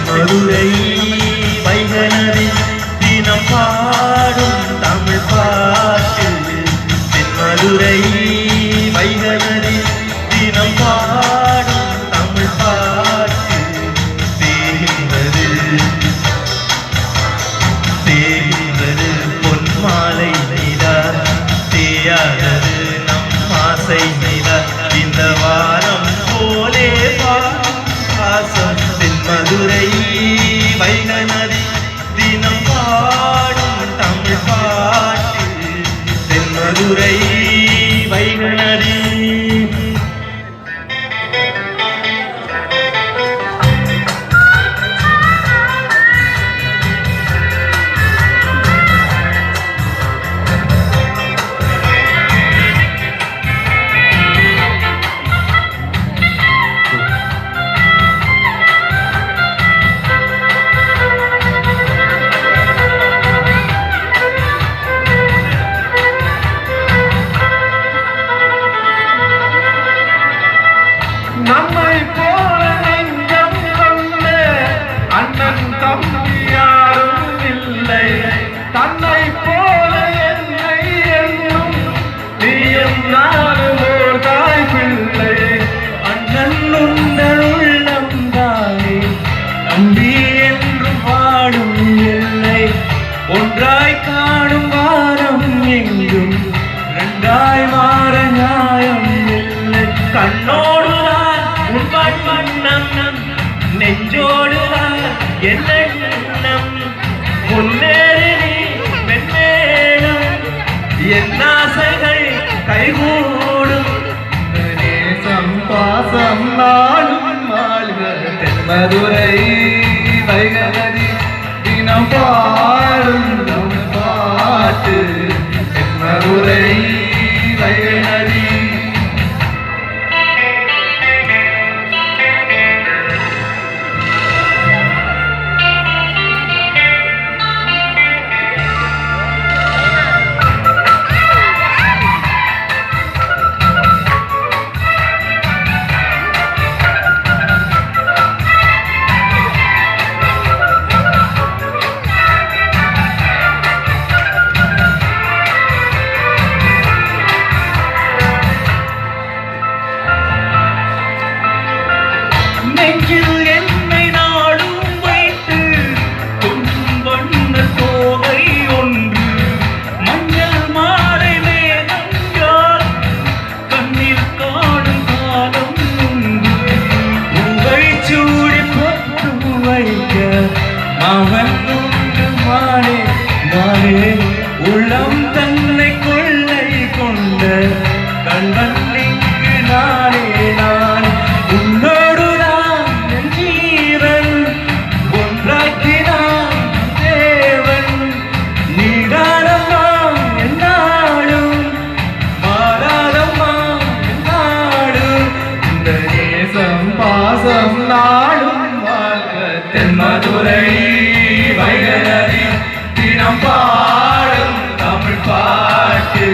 மதுரை வைகனதி தினம் பாடும் தமிழ் பாட்டு. மதுரை வைகனதி தினம் பாடும் தமிழ் பாட்டு. தேகின்றது தேகின்றது பொன்மாலை நிலா, தேயாதது நம் ஆசை நிலா. இந்த வாரம் போலே பாசம் மதுரை வைகனதி தினம் பாடும் தமிழ் பாட்டு. தென்மதுரை வைகனதி நம்மை போல நெஞ்சம் கொண்ட அண்ணன் தம்பி யாரும் இல்லை. தன்னை போல என்னை என்னும் நீயும் நானும் ஓர் தாய் பிள்ளை. அண்ணன் உங்கள் உள்ளம் தானே நம்பி என்று பாடும் இல்லை. ஒன்றாய் காணும் வாரம் எங்கும் இரண்டாய் மாற நியாயம் இல்லை. கண்ணோடு நெஞ்சோடு என்ன முன்னேறி மென்மேலும் என் ஆசைகள் கைகூடும். நேசம் பாசம் நாளும் வாழ்க மதுரை வைகனதி தினம் பாடும் பாட்டு. மதுரை வைகனதி நெஞ்சில் என்னை நாடும் வைத்து கொஞ்சம் வண்ண கோவை ஒன்று மஞ்சள் மாலை மேகம் யார் கண்ணில் காடும் காலம் உண்டு. பூவை சூடி பொட்டு வைக்க மகன் உண்டு மானே மானே. உள்ளம் தன்னை கொள்ளை கொண்ட கண்வன் இங்கு நானே நான். உன்னோடு பாசம் நாளும் வாழ்க தென்மதுரை வைகனதி தினம் பாடும் தமிழ் பாட்டு.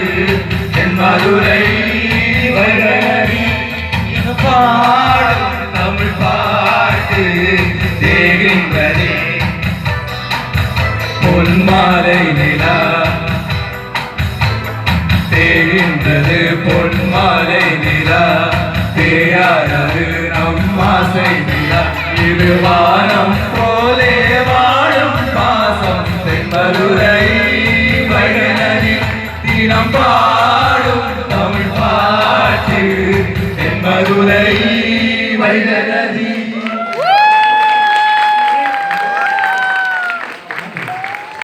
தென்மதுரை வைகனதி தினம் பாடும் தமிழ் பாட்டு. தேகின்றதே பொன்மாலை நிலா, தேகின்றது பொன்மாலை நிலா. தேயாதது நம் ஆசை நிலா. இது வானம் போலே வாழும் பாசம். தென்மதுரை வைகனதி தினம் பாடும் தமிழ் பாட்டு. தென்மதுரை வைகனதி